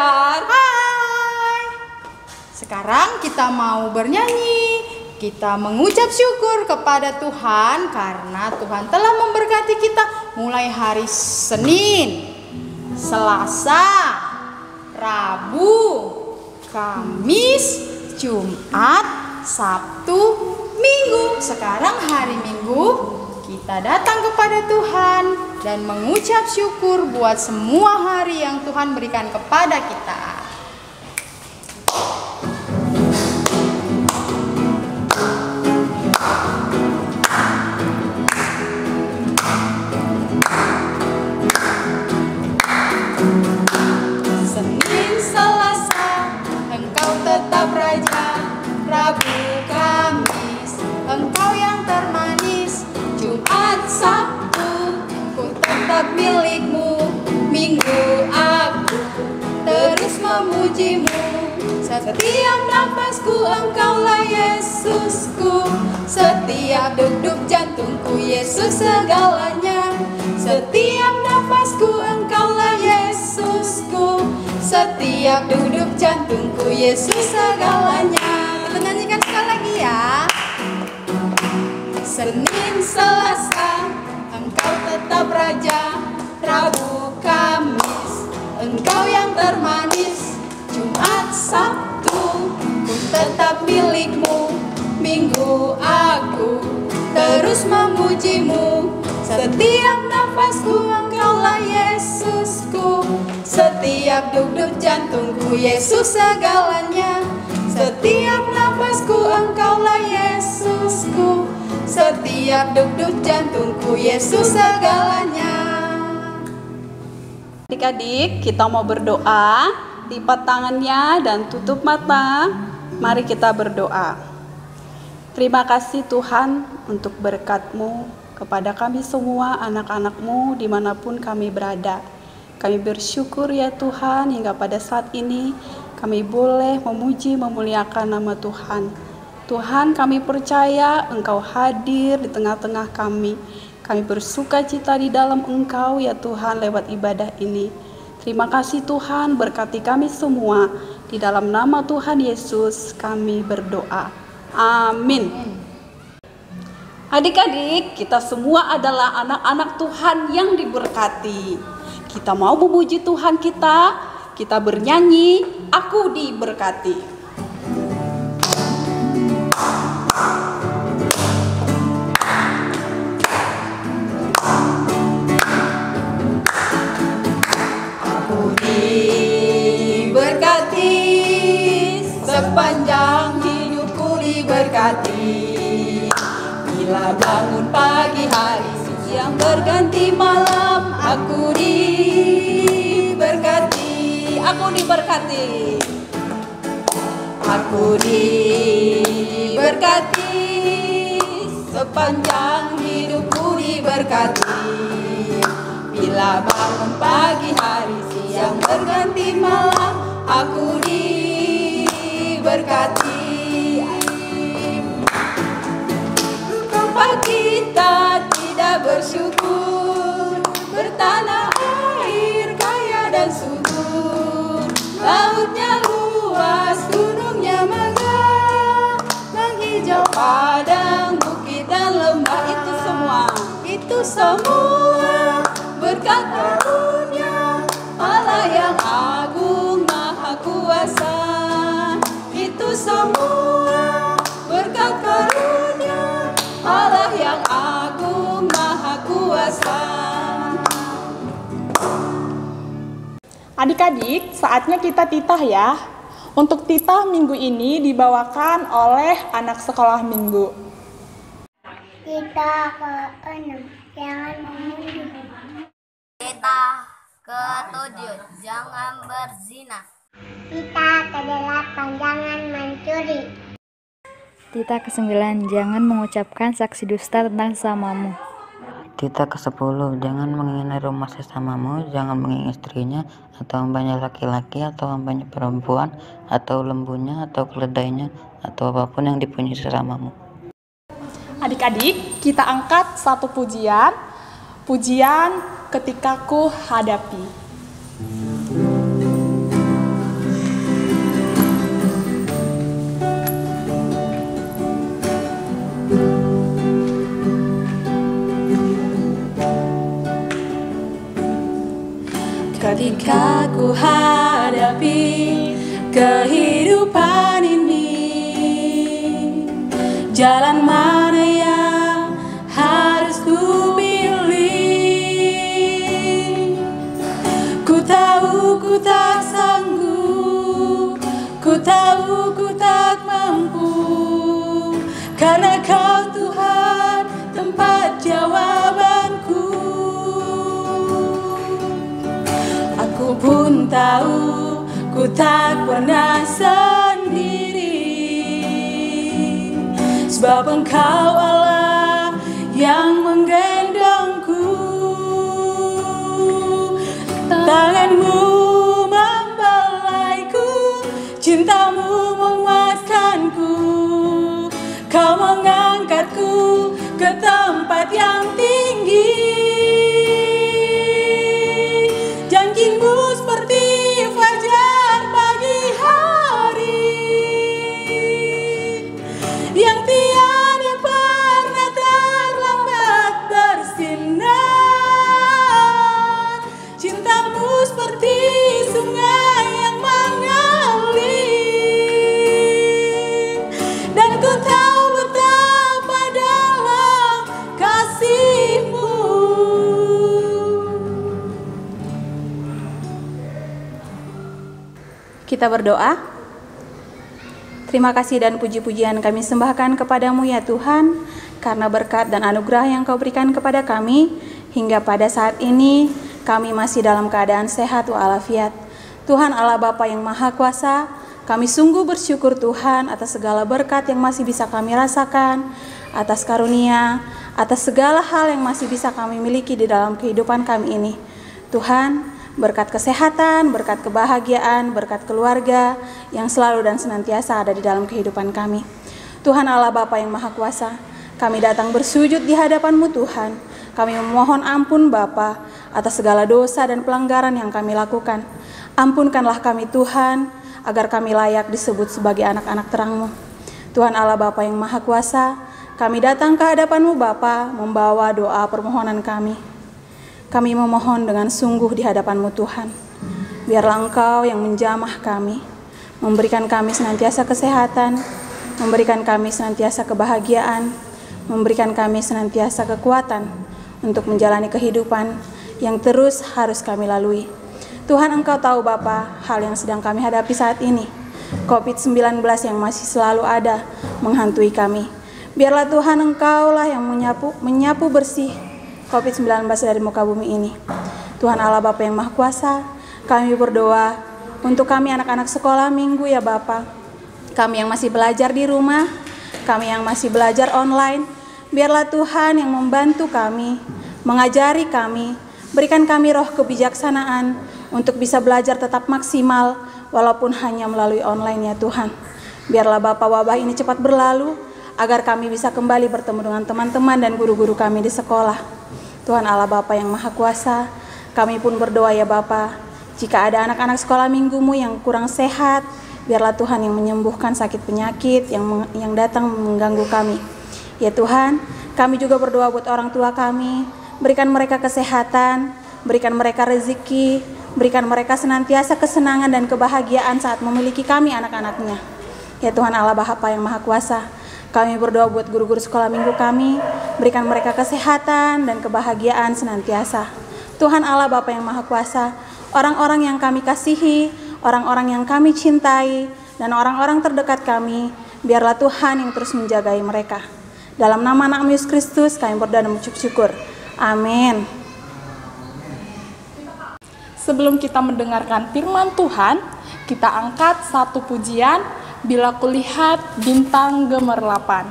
belajar. Hai. Sekarang kita mau bernyanyi. Kita mengucap syukur kepada Tuhan karena Tuhan telah memberkati kita mulai hari Senin, Selasa, Rabu, Kamis, Jumat, Sabtu, Minggu. Sekarang hari Minggu, kita datang kepada Tuhan dan mengucap syukur buat semua hari yang Tuhan berikan kepada kita. Senin, Selasa, Engkau tetap Raja. Rabu, Kamis, Engkau yang termanis. Jumat, Sabtu, ku tetap milikmu. Minggu, aku terus memujimu. Setiap nafasku Engkaulah Yesusku. Setiap degup jantungku Yesus segalanya. Setiap nafasku Engkaulah Yesusku. Setiap degup jantungku Yesus segalanya. Kita nyanyikan sekali lagi ya. Senin, Selasa, Engkau tetap Raja. Rabu, Kamis, Engkau yang termanis. Jumat, Sabtu, ku tetap milikmu. Minggu, aku terus memujimu. Setiap nafasku Engkaulah Yesusku. Setiap degup jantungku Yesus segalanya. Setiap nafasku Engkaulah Yesusku. Setiap degup jantungku Yesus segalanya. Adik-adik, kita mau berdoa. Lipat tangannya dan tutup mata. Mari kita berdoa. Terima kasih Tuhan untuk berkat-Mu kepada kami semua anak-anak-Mu dimanapun kami berada. Kami bersyukur ya Tuhan hingga pada saat ini kami boleh memuji memuliakan nama Tuhan. Tuhan, kami percaya Engkau hadir di tengah-tengah kami. Kami bersuka cita di dalam Engkau ya Tuhan lewat ibadah ini. Terima kasih Tuhan, berkati kami semua. Di dalam nama Tuhan Yesus kami berdoa. Amin. Adik-adik, kita semua adalah anak-anak Tuhan yang diberkati. Kita mau memuji Tuhan kita bernyanyi, aku diberkati. Sepanjang hidupku diberkati. Bila bangun pagi hari, siang berganti malam, aku diberkati. Aku diberkati. Aku diberkati. Sepanjang hidupku diberkati. Bila bangun pagi hari, siang berganti malam, aku diberkati. Mengapa kita tidak bersyukur? Bertanah air kaya dan subur, lautnya luas, gunungnya megah, menghijau padang, bukit dan lembah. Itu semua berkat karunia Allah yang agung maha kuasa. Itu semua berkat karunia Allah yang agung maha kuasa. Adik-adik, saatnya kita titah ya. Untuk titah minggu ini dibawakan oleh anak sekolah minggu. Titah ke-6, jangan mengundi. Titah ke-7, jangan berzina. Titah ke-8, jangan mencuri. Titah ke-9, jangan mengucapkan saksi dusta tentang sesamamu. Titah ke-10, jangan menghina rumah sesamamu, jangan menghina istrinya, atau hambanya laki-laki, atau hambanya perempuan, atau lembunya, atau keledainya, atau apapun yang dipunyai sesamamu. Adik-adik, kita angkat satu pujian. Pujian Ketika Ku Hadapi. jika ku hadapi kehidupan ini, jalan mana yang harus ku pilih? Ku tahu ku tak sanggup, ku tahu ku tak mampu, karena Kau Tuhan tempat jawabanku. Aku pun tahu ku tak pernah sendiri, sebab Engkau Allah yang menggendongku. Tanganmu membelaiku, cintamu memuaskanku. Kau mengangkatku ke tempat yang tinggi. Janjimu seperti fajar pagi hari, yang tiada pernah terlambat bersinar. Cintamu seperti sungai yang mengalir, dan ku tahu betapa dalam kasih-Mu. Kita berdoa. Terima kasih dan puji-pujian kami sembahkan kepadamu ya Tuhan, karena berkat dan anugerah yang Kau berikan kepada kami, hingga pada saat ini kami masih dalam keadaan sehat walafiat. Tuhan Allah Bapa yang Maha Kuasa, kami sungguh bersyukur Tuhan atas segala berkat yang masih bisa kami rasakan, atas karunia, atas segala hal yang masih bisa kami miliki di dalam kehidupan kami ini. Tuhan, berkat kesehatan, berkat kebahagiaan, berkat keluarga yang selalu dan senantiasa ada di dalam kehidupan kami. Tuhan Allah Bapa yang Maha Kuasa, kami datang bersujud di hadapan-Mu Tuhan. Kami memohon ampun Bapa atas segala dosa dan pelanggaran yang kami lakukan. Ampunkanlah kami Tuhan, agar kami layak disebut sebagai anak-anak terang-Mu. Tuhan Allah Bapa yang Maha Kuasa, kami datang ke hadapan-Mu Bapa, membawa doa permohonan kami. Kami memohon dengan sungguh di hadapan-Mu Tuhan. Biarlah Engkau yang menjamah kami, memberikan kami senantiasa kesehatan, memberikan kami senantiasa kebahagiaan, memberikan kami senantiasa kekuatan untuk menjalani kehidupan yang terus harus kami lalui. Tuhan, Engkau tahu Bapa hal yang sedang kami hadapi saat ini. COVID-19 yang masih selalu ada menghantui kami. Biarlah Tuhan Engkaulah yang menyapu bersih COVID-19 dari muka bumi ini. Tuhan Allah Bapa yang Maha Kuasa, kami berdoa untuk kami anak-anak sekolah minggu ya Bapa. Kami yang masih belajar di rumah, kami yang masih belajar online, biarlah Tuhan yang membantu kami, mengajari kami, berikan kami roh kebijaksanaan untuk bisa belajar tetap maksimal walaupun hanya melalui online ya Tuhan. Biarlah Bapa wabah ini cepat berlalu, agar kami bisa kembali bertemu dengan teman-teman dan guru-guru kami di sekolah. Tuhan Allah Bapa yang Maha Kuasa, kami pun berdoa ya Bapa, jika ada anak-anak sekolah minggu-Mu yang kurang sehat, biarlah Tuhan yang menyembuhkan sakit penyakit yang datang mengganggu kami. Ya Tuhan, kami juga berdoa buat orang tua kami, berikan mereka kesehatan, berikan mereka rezeki, berikan mereka senantiasa kesenangan dan kebahagiaan saat memiliki kami anak-anaknya. Ya Tuhan Allah Bapa yang Maha Kuasa, kami berdoa buat guru-guru sekolah minggu kami, berikan mereka kesehatan dan kebahagiaan senantiasa. Tuhan Allah Bapa yang Maha Kuasa, orang-orang yang kami kasihi, orang-orang yang kami cintai, dan orang-orang terdekat kami, biarlah Tuhan yang terus menjagai mereka. Dalam nama anak Yesus Kristus kami berdoa dan mengucap syukur. Amin. Sebelum kita mendengarkan firman Tuhan, kita angkat satu pujian, Bila Kulihat Bintang Gemerlapan.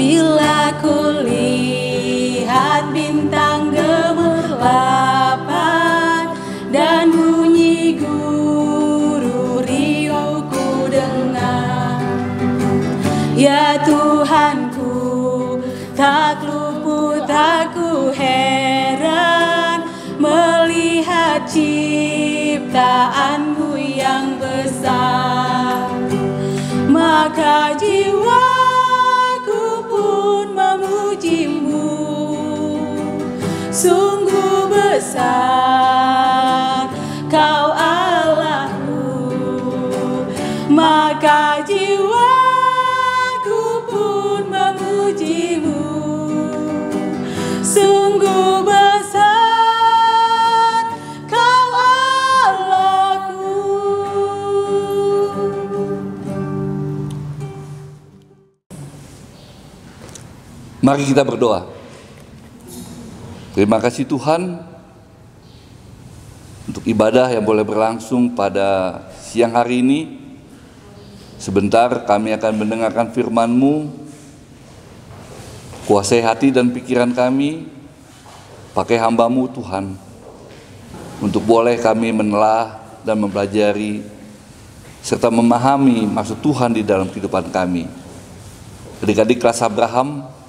Bila kulihat bintang gemerlapan dan bunyi guru riuh ku dengar, ya Tuhanku, tak luput aku heran melihat ciptaanmu yang besar. Maka jiwaku pun memujimu, sungguh besar Kau Allahku. Maka jiwaku pun memujimu, sungguh besar Kau Allahku. Mari kita berdoa. Terima kasih Tuhan untuk ibadah yang boleh berlangsung pada siang hari ini. Sebentar kami akan mendengarkan firman-Mu. Kuasai hati dan pikiran kami, pakai hamba-Mu Tuhan, untuk boleh kami menelah dan mempelajari serta memahami maksud Tuhan di dalam kehidupan kami. Adik-adik kelas Abraham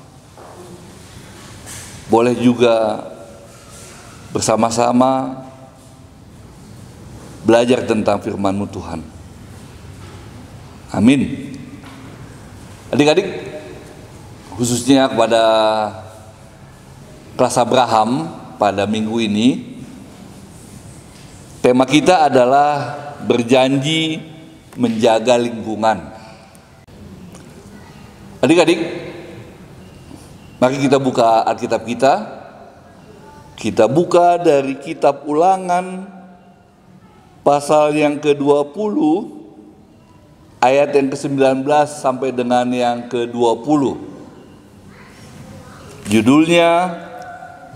boleh juga bersama-sama belajar tentang firman-Mu Tuhan. Amin. Adik-adik, khususnya kepada kelas Abraham pada minggu ini, tema kita adalah berjanji menjaga lingkungan. Adik-adik, mari kita buka Alkitab kita. Kita buka dari kitab Ulangan pasal yang ke-20 ayat yang ke-19 sampai dengan yang ke-20. Judulnya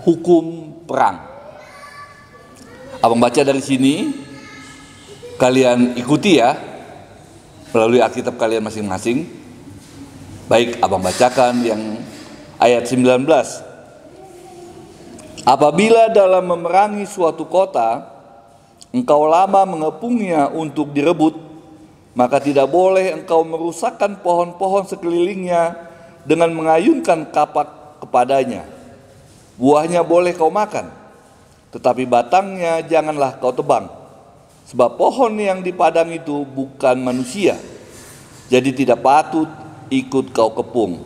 Hukum Perang. Abang baca dari sini, kalian ikuti ya melalui Alkitab kalian masing-masing. Baik, abang bacakan yang ayat 19. Apabila dalam memerangi suatu kota, engkau lama mengepungnya untuk direbut, maka tidak boleh engkau merusakkan pohon-pohon sekelilingnya dengan mengayunkan kapak kepadanya. Buahnya boleh kau makan, tetapi batangnya janganlah kau tebang, sebab pohon yang di padang itu bukan manusia, jadi tidak patut ikut kau kepung.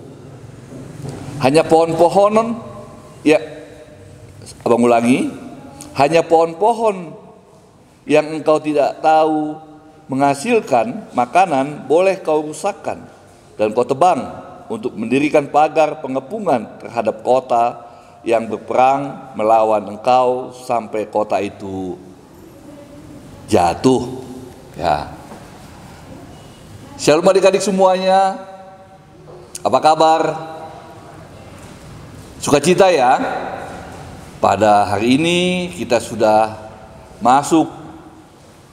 Hanya pohon-pohon, ya, abang ulangi, hanya pohon-pohon yang engkau tidak tahu menghasilkan makanan boleh kau rusakkan dan kau tebang untuk mendirikan pagar pengepungan terhadap kota yang berperang melawan engkau sampai kota itu jatuh. Ya. Shalom adik-adik semuanya. Apa kabar? Sukacita ya. Pada hari ini kita sudah masuk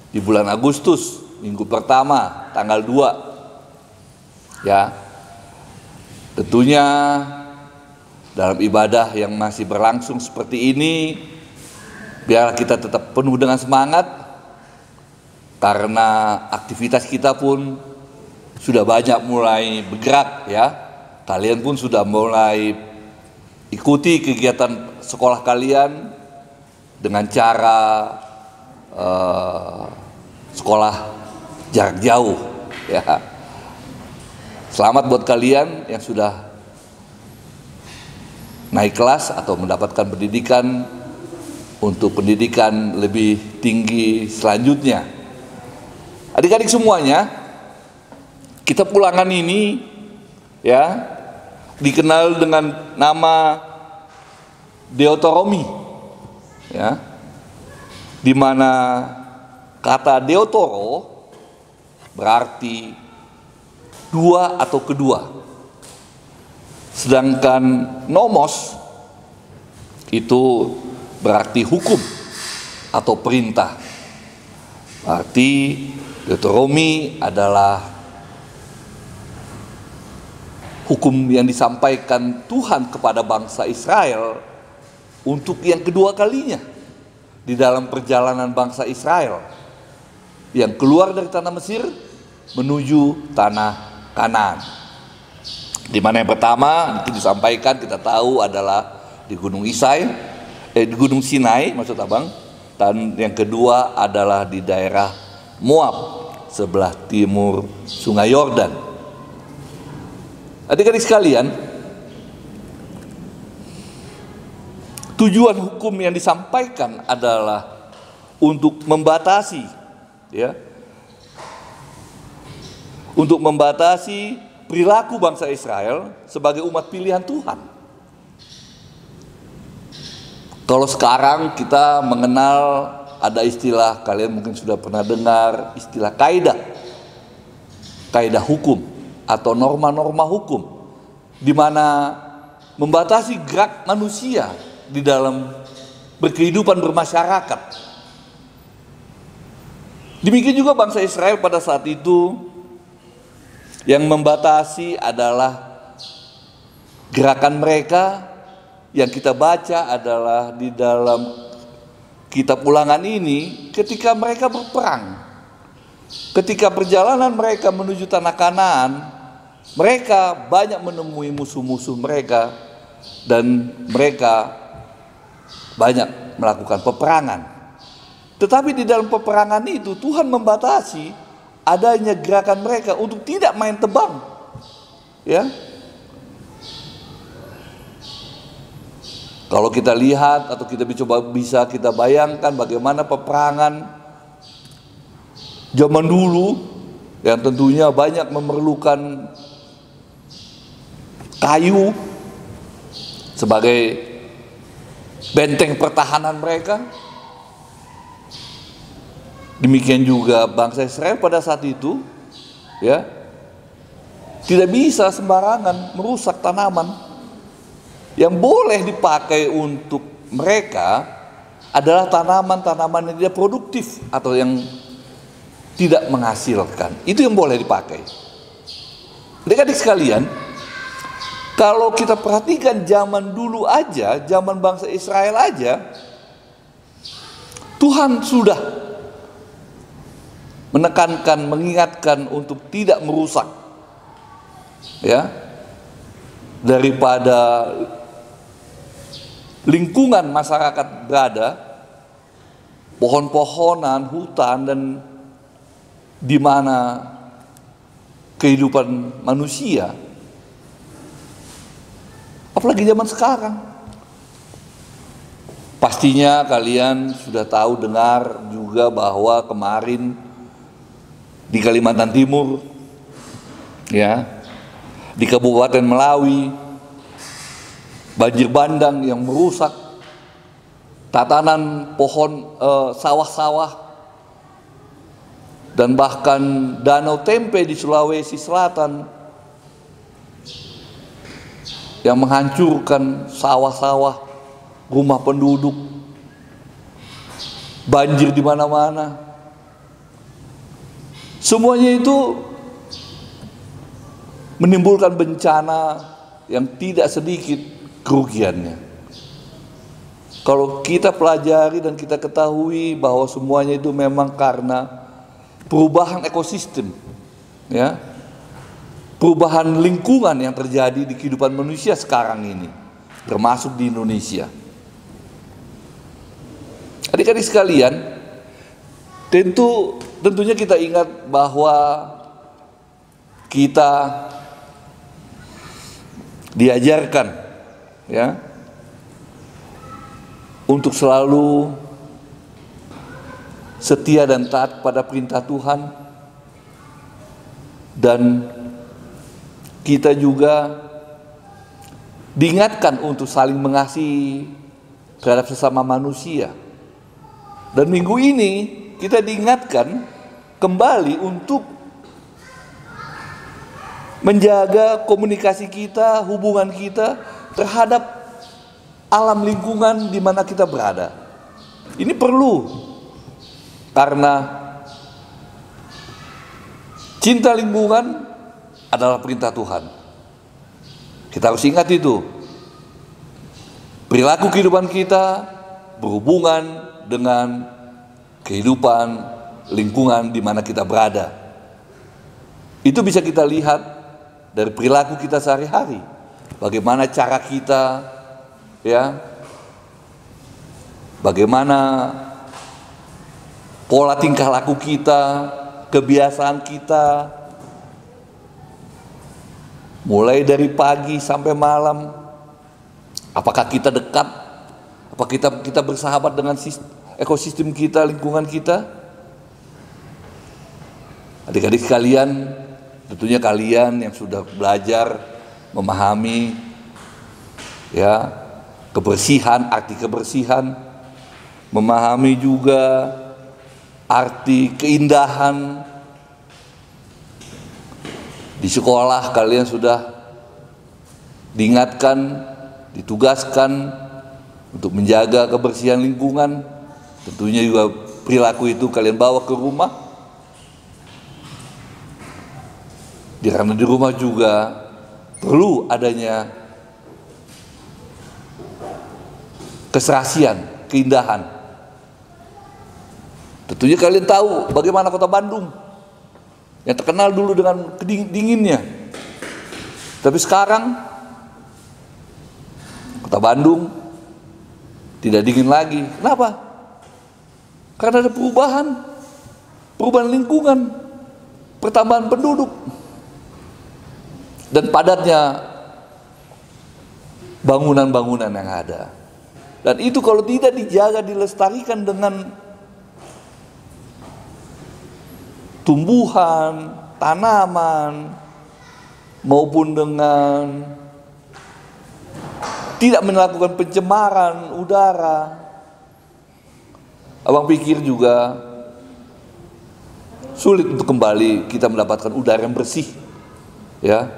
di bulan Agustus, minggu pertama, tanggal 2. Ya. Tentunya dalam ibadah yang masih berlangsung seperti ini, biar kita tetap penuh dengan semangat, karena aktivitas kita pun sudah banyak mulai bergerak ya. Kalian pun sudah mulai ikuti kegiatan sekolah kalian dengan cara sekolah jarak jauh ya. Selamat buat kalian yang sudah naik kelas atau mendapatkan pendidikan untuk pendidikan lebih tinggi selanjutnya. Adik-adik semuanya, kitab Ulangan ini ya dikenal dengan nama Deuteronomi ya, di mana kata Deutero berarti dua atau kedua, sedangkan nomos itu berarti hukum atau perintah. Berarti Deuteronomi adalah hukum yang disampaikan Tuhan kepada bangsa Israel untuk yang kedua kalinya di dalam perjalanan bangsa Israel yang keluar dari tanah Mesir menuju tanah Kanaan. Di mana yang pertama itu disampaikan kita tahu adalah di Gunung Sinai, maksud abang, Dan yang kedua adalah di daerah Moab, sebelah timur Sungai Yordan. Adik-adik sekalian, tujuan hukum yang disampaikan adalah untuk membatasi, ya, untuk membatasi perilaku bangsa Israel sebagai umat pilihan Tuhan. Kalau sekarang kita mengenal, ada istilah, kalian mungkin sudah pernah dengar istilah kaidah hukum atau norma-norma hukum, di mana membatasi gerak manusia di dalam berkehidupan bermasyarakat. Demikian juga bangsa Israel pada saat itu, yang membatasi adalah gerakan mereka. Yang kita baca adalah di dalam kitab Ulangan ini, ketika mereka berperang, ketika perjalanan mereka menuju tanah Kanaan, mereka banyak menemui musuh-musuh mereka dan mereka banyak melakukan peperangan. Tetapi di dalam peperangan itu Tuhan membatasi adanya gerakan mereka untuk tidak main tebang, ya. Kalau kita lihat atau kita bisa kita bayangkan bagaimana peperangan zaman dulu, yang tentunya banyak memerlukan kayu sebagai benteng pertahanan mereka. Demikian juga bangsa Israel pada saat itu, ya, tidak bisa sembarangan merusak tanaman. Yang boleh dipakai untuk mereka adalah tanaman-tanaman yang tidak produktif atau yang tidak menghasilkan. Itu yang boleh dipakai. Adik-adik sekalian, kalau kita perhatikan zaman dulu aja, zaman bangsa Israel aja, Tuhan sudah menekankan, mengingatkan untuk tidak merusak, ya, daripada lingkungan masyarakat berada, pohon-pohonan, hutan, dan di mana kehidupan manusia. Apalagi zaman sekarang. Pastinya kalian sudah tahu, dengar juga bahwa kemarin di Kalimantan Timur, ya, di Kabupaten Melawi, banjir bandang yang merusak tatanan pohon, sawah-sawah, dan bahkan Danau Tempe di Sulawesi Selatan yang menghancurkan sawah-sawah, rumah penduduk, banjir di mana-mana. Semuanya itu menimbulkan bencana yang tidak sedikit kerugiannya. Kalau kita pelajari dan kita ketahui bahwa semuanya itu memang karena perubahan ekosistem, ya, perubahan lingkungan yang terjadi di kehidupan manusia sekarang ini, termasuk di Indonesia. Adik-adik sekalian, tentunya kita ingat bahwa kita diajarkan, ya, untuk selalu setia dan taat pada perintah Tuhan, dan kita juga diingatkan untuk saling mengasihi terhadap sesama manusia. Dan minggu ini kita diingatkan kembali untuk menjaga komunikasi kita, hubungan kita terhadap alam lingkungan di mana kita berada. Ini perlu, karena cinta lingkungan adalah perintah Tuhan. Kita harus ingat itu. Perilaku kehidupan kita berhubungan dengan kehidupan lingkungan di mana kita berada. Itu bisa kita lihat dari perilaku kita sehari-hari. Bagaimana cara kita, ya, bagaimana pola tingkah laku kita, kebiasaan kita, mulai dari pagi sampai malam. Apakah kita dekat? Apakah kita bersahabat dengan ekosistem kita, lingkungan kita? Adik-adik sekalian, tentunya kalian yang sudah belajar memahami ya kebersihan, arti kebersihan, memahami juga arti keindahan. Di sekolah kalian sudah diingatkan, ditugaskan untuk menjaga kebersihan lingkungan. Tentunya juga perilaku itu kalian bawa ke rumah. Karena di rumah juga perlu adanya keserasian, keindahan. Tentunya kalian tahu bagaimana kota Bandung yang terkenal dulu dengan dinginnya. Tapi sekarang kota Bandung tidak dingin lagi. Kenapa? Karena ada perubahan lingkungan, pertambahan penduduk, dan padatnya bangunan-bangunan yang ada. Dan itu kalau tidak dijaga, dilestarikan dengan tumbuhan, tanaman, maupun dengan tidak melakukan pencemaran udara, abang pikir juga sulit untuk kembali kita mendapatkan udara yang bersih. Ya,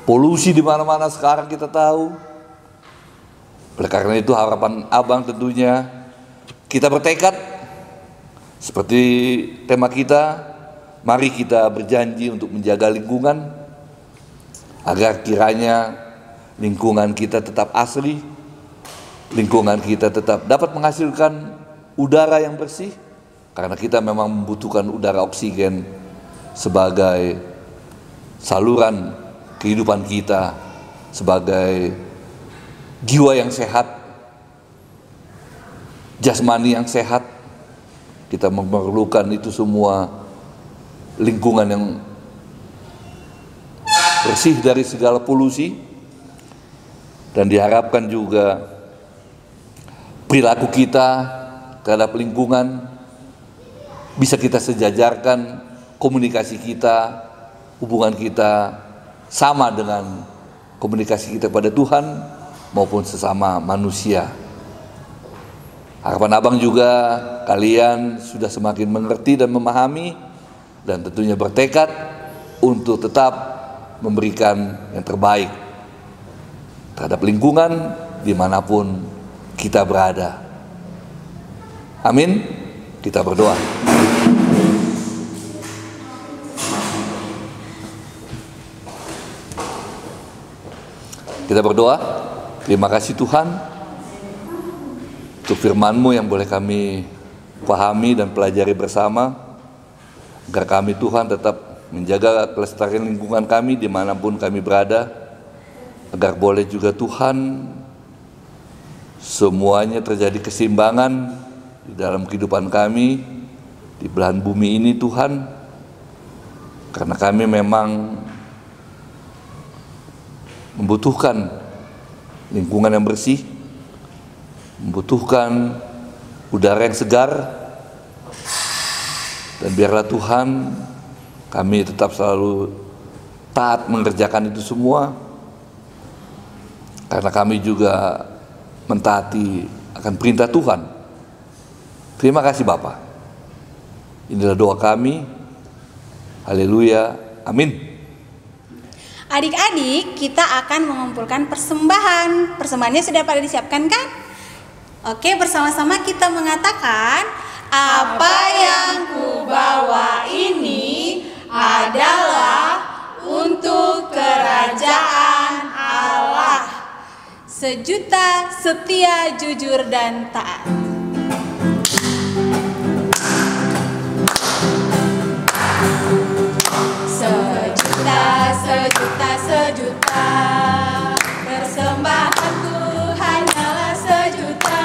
polusi di mana-mana sekarang kita tahu. Oleh karena itu harapan abang tentunya kita bertekad seperti tema kita. Mari kita berjanji untuk menjaga lingkungan agar kiranya lingkungan kita tetap asri, lingkungan kita tetap dapat menghasilkan udara yang bersih, karena kita memang membutuhkan udara oksigen sebagai saluran kehidupan kita, sebagai jiwa yang sehat, jasmani yang sehat. Kita memerlukan itu semua, lingkungan yang bersih dari segala polusi, dan diharapkan juga perilaku kita terhadap lingkungan bisa kita sejajarkan, komunikasi kita, hubungan kita sama dengan komunikasi kita pada Tuhan maupun sesama manusia. Harapan abang juga kalian sudah semakin mengerti dan memahami, dan tentunya bertekad untuk tetap memberikan yang terbaik terhadap lingkungan dimanapun kita berada. Amin. Kita berdoa. Kita berdoa. Terima kasih Tuhan untuk firman-Mu yang boleh kami pahami dan pelajari bersama, agar kami Tuhan tetap menjaga kelestarian lingkungan kami dimanapun kami berada, agar boleh juga Tuhan semuanya terjadi keseimbangan di dalam kehidupan kami di belahan bumi ini Tuhan, karena kami memang membutuhkan lingkungan yang bersih, membutuhkan udara yang segar. Dan biarlah Tuhan kami tetap selalu taat mengerjakan itu semua, karena kami juga mentaati akan perintah Tuhan. Terima kasih Bapa. Inilah doa kami. Haleluya. Amin. Adik-adik, kita akan mengumpulkan persembahan. Persembahannya sudah pada disiapkan kan? Oke, bersama-sama kita mengatakan, apa yang kubawa ini adalah untuk kerajaan Allah. Sejuta setia, jujur, dan taat. Sejuta, sejuta, sejuta, persembahanku hanyalah sejuta.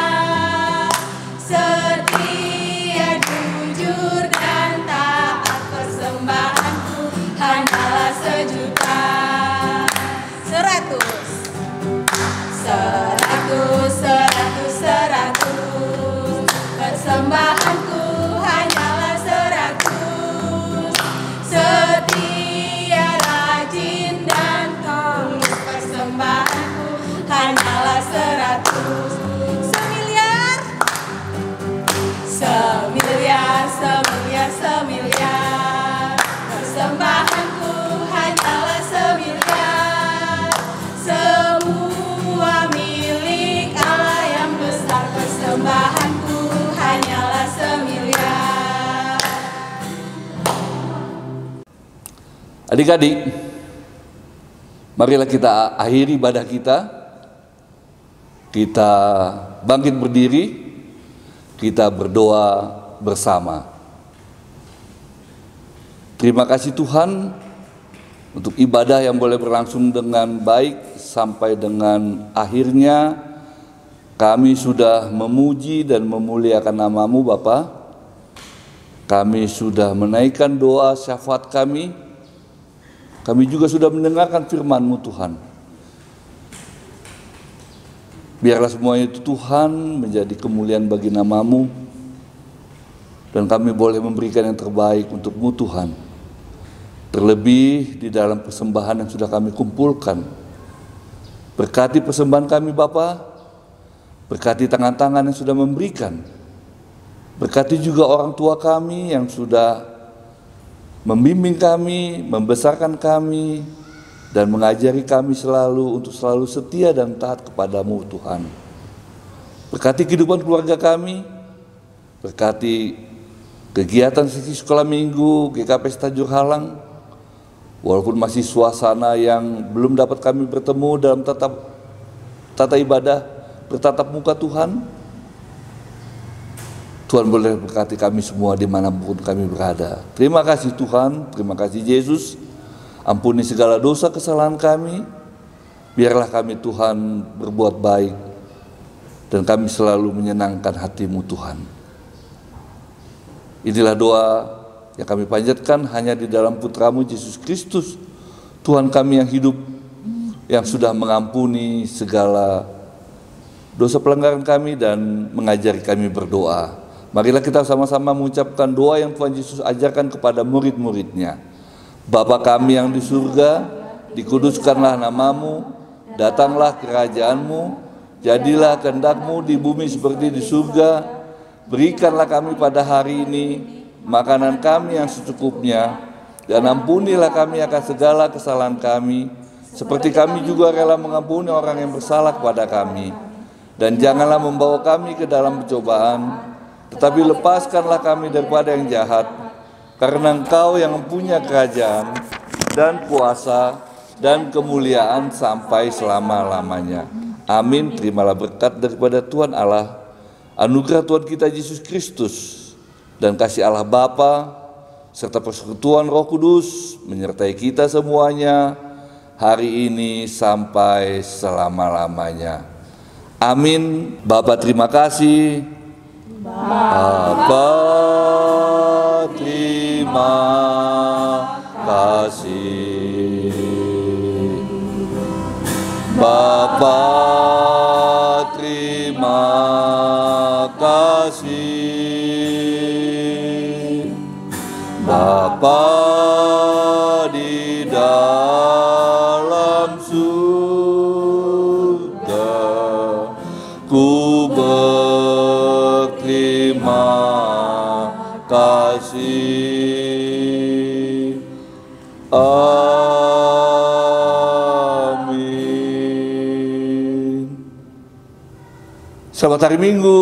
Setia, jujur, Adik-adik, marilah kita akhiri ibadah kita. Kita bangkit berdiri, kita berdoa bersama. Terima kasih Tuhan untuk ibadah yang boleh berlangsung dengan baik sampai dengan akhirnya. Kami sudah memuji dan memuliakan nama-Mu Bapa. Kami sudah menaikkan doa syafaat kami. Kami juga sudah mendengarkan firman-Mu Tuhan. Biarlah semuanya itu Tuhan menjadi kemuliaan bagi nama-Mu. Dan kami boleh memberikan yang terbaik untuk-Mu Tuhan. Terlebih di dalam persembahan yang sudah kami kumpulkan. Berkati persembahan kami Bapa, berkati tangan-tangan yang sudah memberikan. Berkati juga orang tua kami yang sudah membimbing kami, membesarkan kami, dan mengajari kami selalu untuk selalu setia dan taat kepada-Mu Tuhan. Berkati kehidupan keluarga kami, berkati kegiatan sesi sekolah minggu GKP Tajur Halang, walaupun masih suasana yang belum dapat kami bertemu dalam tata ibadah, bertatap muka Tuhan. Tuhan boleh berkati kami semua dimanapun kami berada. Terima kasih Tuhan, terima kasih Yesus. Ampuni segala dosa kesalahan kami. Biarlah kami Tuhan berbuat baik. Dan kami selalu menyenangkan hati-Mu Tuhan. Inilah doa yang kami panjatkan hanya di dalam Putra-Mu Yesus Kristus. Tuhan kami yang hidup, yang sudah mengampuni segala dosa pelanggaran kami dan mengajari kami berdoa. Marilah kita sama-sama mengucapkan doa yang Tuhan Yesus ajarkan kepada murid-muridnya. Bapa kami yang di surga, dikuduskanlah nama-Mu, datanglah kerajaan-Mu, jadilah kehendak-Mu di bumi seperti di surga. Berikanlah kami pada hari ini makanan kami yang secukupnya, dan ampunilah kami akan segala kesalahan kami, seperti kami juga rela mengampuni orang yang bersalah kepada kami. Dan janganlah membawa kami ke dalam pencobaan, tetapi lepaskanlah kami daripada yang jahat, karena Engkau yang mempunyai kerajaan dan kuasa dan kemuliaan sampai selama-lamanya. Amin. Terimalah berkat daripada Tuhan Allah, anugerah Tuhan kita Yesus Kristus, dan kasih Allah Bapa serta persekutuan Roh Kudus menyertai kita semuanya hari ini sampai selama-lamanya. Amin. Bapa terima kasih. Bapa terima kasih. Bapa terima kasih. Bapa di dalam surga, ku berterima kasih. Amin. Selamat hari Minggu.